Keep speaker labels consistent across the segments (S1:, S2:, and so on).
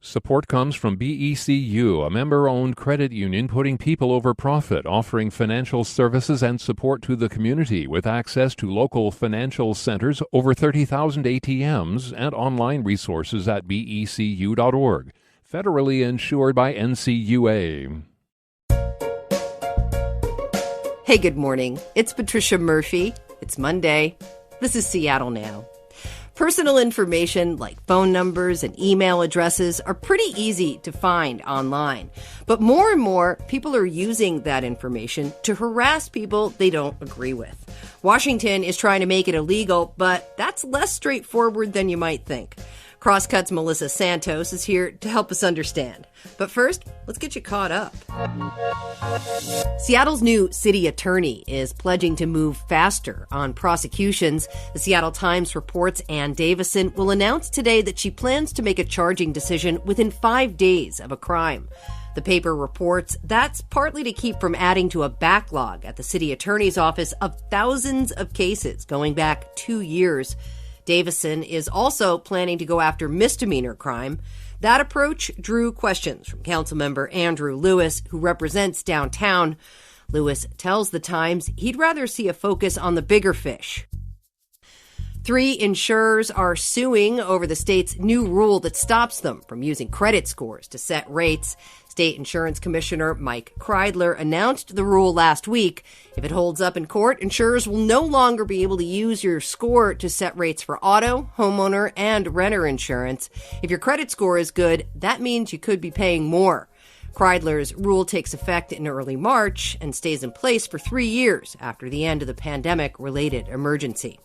S1: Support comes from BECU, a member-owned credit union putting people over profit, offering financial services and support to the community with access to local financial centers, over 30,000 ATMs, and online resources at becu.org. Federally insured by NCUA.
S2: Hey, good morning. It's Patricia Murphy. It's Monday. This is Seattle Now. Personal information like phone numbers and email addresses are pretty easy to find online. But more and more, people are using that information to harass people they don't agree with. Washington is trying to make it illegal, but that's less straightforward than you might think. Crosscut's Melissa Santos is here to help us understand. But first, let's get you caught up. Seattle's new city attorney is pledging to move faster on prosecutions. The Seattle Times reports Ann Davison will announce today that she plans to make a charging decision within 5 days of a crime. The paper reports that's partly to keep from adding to a backlog at the city attorney's office of thousands of cases going back 2 years. Davison is also planning to go after misdemeanor crime. That approach drew questions from Councilmember Andrew Lewis, who represents downtown. Lewis tells the Times he'd rather see a focus on the bigger fish. 3 insurers are suing over the state's new rule that stops them from using credit scores to set rates. State Insurance Commissioner Mike Kreidler announced the rule last week. If it holds up in court, insurers will no longer be able to use your score to set rates for auto, homeowner, and renter insurance. If your credit score is good, that means you could be paying more. Kreidler's rule takes effect in early March and stays in place for 3 years after the end of the pandemic-related emergency.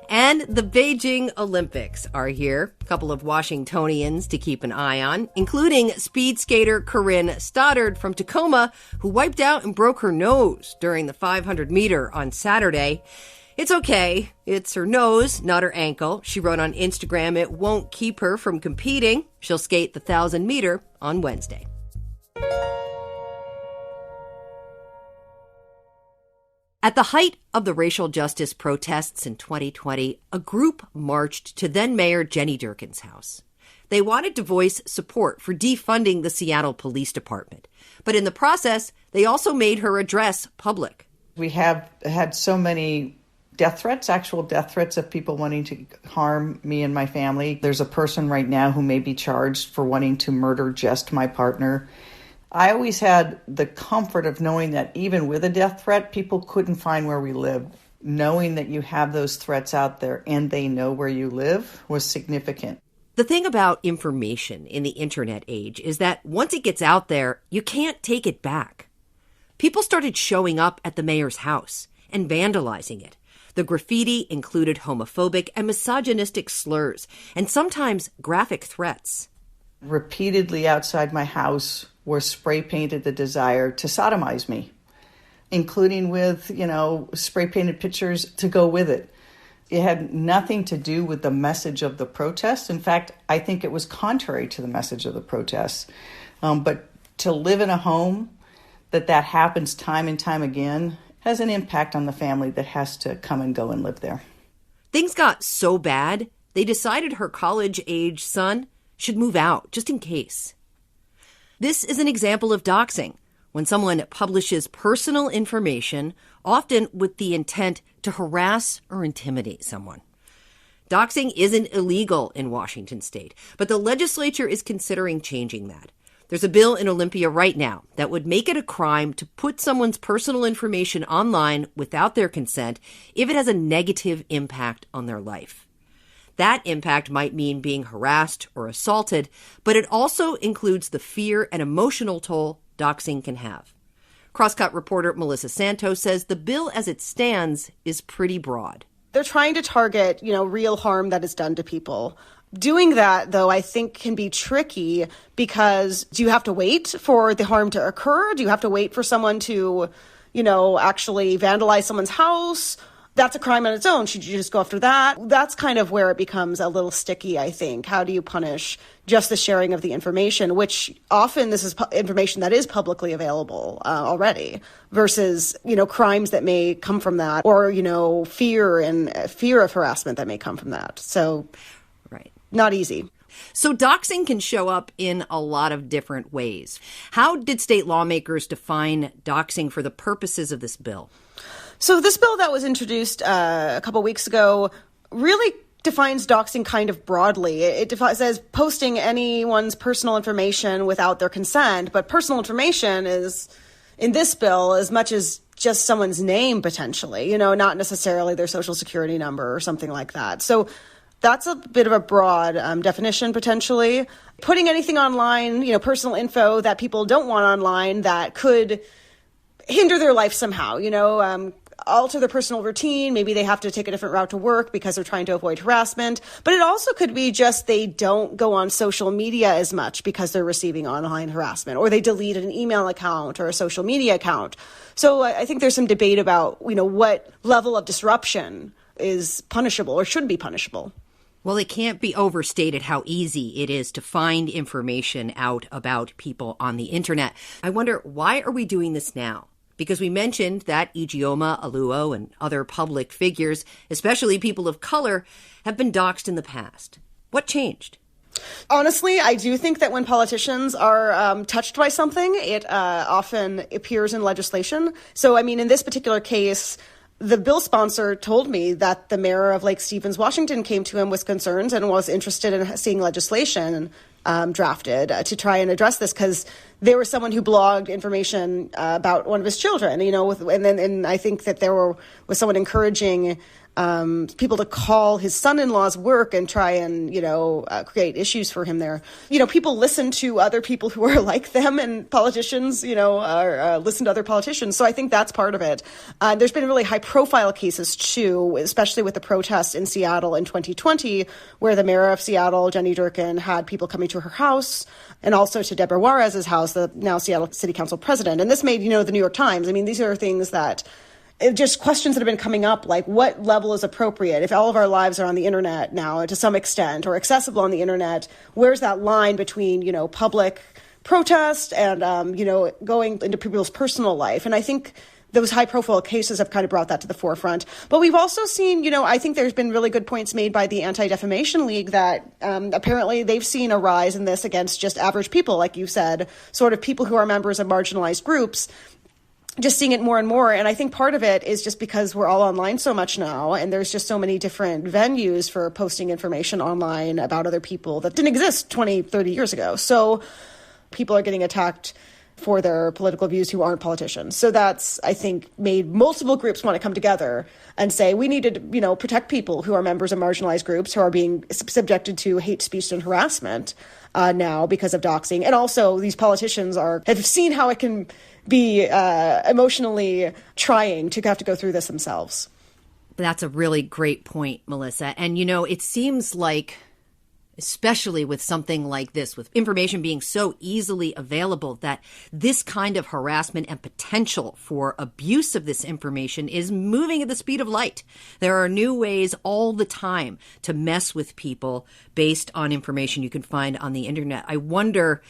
S2: And the Beijing Olympics are here. A couple of Washingtonians to keep an eye on, including speed skater Corinne Stoddard from Tacoma, who wiped out and broke her nose during the 500-meter on Saturday. It's okay. It's her nose, not her ankle. She wrote on Instagram it won't keep her from competing. She'll skate the 1,000-meter on Wednesday. At the height of the racial justice protests in 2020, a group marched to then-Mayor Jenny Durkan's house. They wanted to voice support for defunding the Seattle Police Department. But in the process, they also made her address public.
S3: We have had so many death threats, actual death threats of people wanting to harm me and my family. There's a person right now who may be charged for wanting to murder just my partner. I always had the comfort of knowing that even with a death threat, people couldn't find where we live. Knowing that you have those threats out there and they know where you live was significant.
S2: The thing about information in the internet age is that once it gets out there, you can't take it back. People started showing up at the mayor's house and vandalizing it. The graffiti included homophobic and misogynistic slurs and sometimes graphic threats.
S3: Repeatedly outside my house were spray painted the desire to sodomize me, including with, spray painted pictures to go with it. It had nothing to do with the message of the protest. In fact, I think it was contrary to the message of the protests. But to live in a home that happens time and time again has an impact on the family that has to come and go and live there.
S2: Things got so bad, they decided her college-age son should move out, just in case. This is an example of doxing, when someone publishes personal information, often with the intent to harass or intimidate someone. Doxing isn't illegal in Washington state, but the legislature is considering changing that. There's a bill in Olympia right now that would make it a crime to put someone's personal information online without their consent if it has a negative impact on their life. That impact might mean being harassed or assaulted, but it also includes the fear and emotional toll doxing can have. Crosscut reporter Melissa Santos says the bill as it stands is pretty broad.
S4: They're trying to target, real harm that is done to people. Doing that, though, I think can be tricky because do you have to wait for the harm to occur? Do you have to wait for someone to, actually vandalize someone's house? That's a crime on its own. Should you just go after that? That's kind of where it becomes a little sticky, I think. How do you punish just the sharing of the information, which often this is information that is publicly available already, versus, crimes that may come from that, or, fear of harassment that may come from that. So,
S2: right.
S4: Not easy.
S2: So doxing can show up in a lot of different ways. How did state lawmakers define doxing for the purposes of this bill?
S4: So this bill that was introduced a couple weeks ago really defines doxing kind of broadly. It says posting anyone's personal information without their consent, but personal information is, in this bill, as much as just someone's name potentially, not necessarily their social security number or something like that. So that's a bit of a broad definition potentially. Putting anything online, personal info that people don't want online that could hinder their life somehow, alter their personal routine. Maybe they have to take a different route to work because they're trying to avoid harassment. But it also could be just they don't go on social media as much because they're receiving online harassment, or they deleted an email account or a social media account. So I think there's some debate about, what level of disruption is punishable or should be punishable.
S2: Well, it can't be overstated how easy it is to find information out about people on the internet. I wonder, why are we doing this now? Because we mentioned that Ijeoma Oluo and other public figures, especially people of color, have been doxxed in the past. What changed?
S4: Honestly, I do think that when politicians are touched by something, it often appears in legislation. So, in this particular case, the bill sponsor told me that the mayor of Lake Stevens, Washington, came to him with concerns and was interested in seeing legislation drafted to try and address this, because there was someone who blogged information about one of his children, and I think that there was someone encouraging people to call his son-in-law's work and try and, create issues for him there. People listen to other people who are like them, and politicians, listen to other politicians. So I think that's part of it. There's been really high-profile cases, too, especially with the protests in Seattle in 2020, where the mayor of Seattle, Jenny Durkan, had people coming to her house, and also to Deborah Juarez's house, the now Seattle City Council president. And this made, the New York Times. These are things that just questions that have been coming up, like what level is appropriate? If all of our lives are on the internet now to some extent, or accessible on the internet, where's that line between, public protest and, going into people's personal life? And I think those high-profile cases have kind of brought that to the forefront. But we've also seen, I think there's been really good points made by the Anti-Defamation League that apparently they've seen a rise in this against just average people, like you said, sort of people who are members of marginalized groups, just seeing it more and more. And I think part of it is just because we're all online so much now, and there's just so many different venues for posting information online about other people that didn't exist 20, 30 years ago. So people are getting attacked for their political views who aren't politicians. So that's, I think, made multiple groups want to come together and say we need to, protect people who are members of marginalized groups who are being subjected to hate speech and harassment now because of doxing. And also these politicians have seen how it can be emotionally trying to have to go through this themselves.
S2: That's a really great point, Melissa. And, it seems like, especially with something like this, with information being so easily available, that this kind of harassment and potential for abuse of this information is moving at the speed of light. There are new ways all the time to mess with people based on information you can find on the internet. I wonder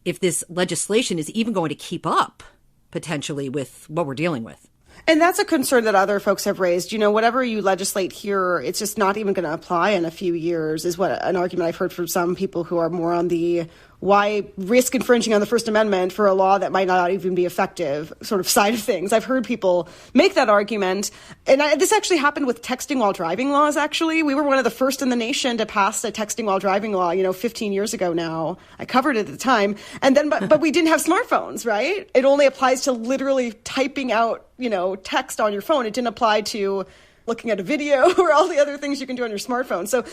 S2: if this legislation is even going to keep up, potentially, with what we're dealing with.
S4: And that's a concern that other folks have raised. Whatever you legislate here, it's just not even going to apply in a few years, is what an argument I've heard from some people who are more on the why risk infringing on the First Amendment for a law that might not even be effective sort of side of things. I've heard people make that argument. And this actually happened with texting while driving laws, actually. We were one of the first in the nation to pass a texting while driving law, 15 years ago now. I covered it at the time. And then, but we didn't have smartphones, right? It only applies to literally typing out, text on your phone. It didn't apply to looking at a video or all the other things you can do on your smartphone. So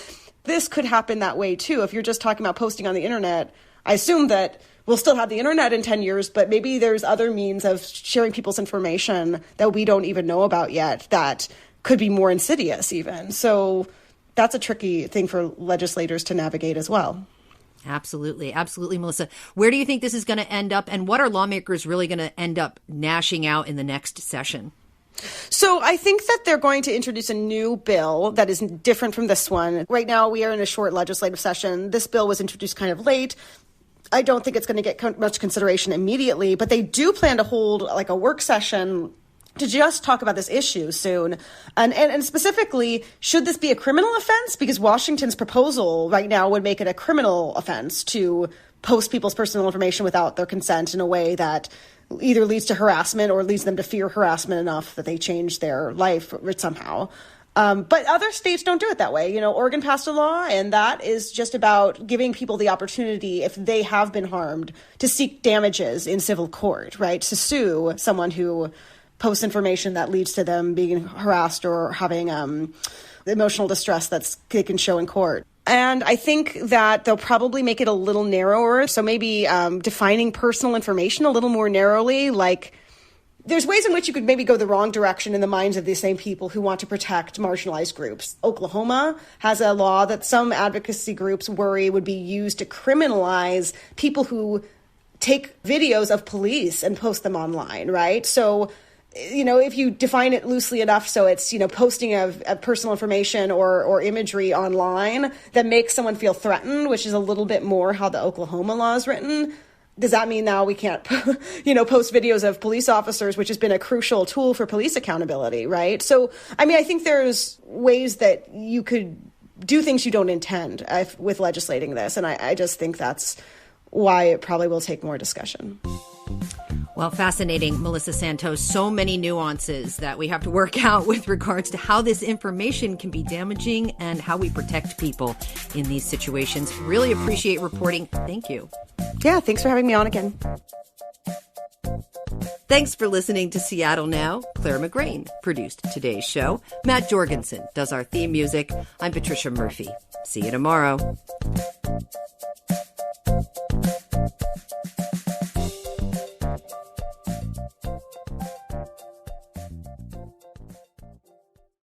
S4: this could happen that way, too. If you're just talking about posting on the internet, I assume that we'll still have the internet in 10 years, but maybe there's other means of sharing people's information that we don't even know about yet that could be more insidious even. So that's a tricky thing for legislators to navigate as well.
S2: Absolutely. Absolutely, Melissa. Where do you think this is going to end up, and what are lawmakers really going to end up gnashing out in the next session?
S4: So I think that they're going to introduce a new bill that is different from this one. Right now, we are in a short legislative session. This bill was introduced kind of late. I don't think it's going to get much consideration immediately, but they do plan to hold like a work session to just talk about this issue soon. And specifically, should this be a criminal offense? Because Washington's proposal right now would make it a criminal offense to post people's personal information without their consent in a way that either leads to harassment or leads them to fear harassment enough that they change their life somehow. But other states don't do it that way. Oregon passed a law, and that is just about giving people the opportunity, if they have been harmed, to seek damages in civil court, right? To sue someone who posts information that leads to them being harassed or having emotional distress that they can show in court. And I think that they'll probably make it a little narrower. So maybe defining personal information a little more narrowly, like there's ways in which you could maybe go the wrong direction in the minds of these same people who want to protect marginalized groups. Oklahoma has a law that some advocacy groups worry would be used to criminalize people who take videos of police and post them online, right? So, if you define it loosely enough so it's, posting of personal information or imagery online that makes someone feel threatened, which is a little bit more how the Oklahoma law is written, does that mean now we can't, post videos of police officers, which has been a crucial tool for police accountability, right? So, I think there's ways that you could do things you don't intend with legislating this. And I just think that's why it probably will take more discussion.
S2: Well, fascinating, Melissa Santos. So many nuances that we have to work out with regards to how this information can be damaging and how we protect people in these situations. Really appreciate reporting. Thank you.
S4: Yeah, thanks for having me on again.
S2: Thanks for listening to Seattle Now. Clare McGrane produced today's show. Matt Jorgensen does our theme music. I'm Patricia Murphy. See you tomorrow.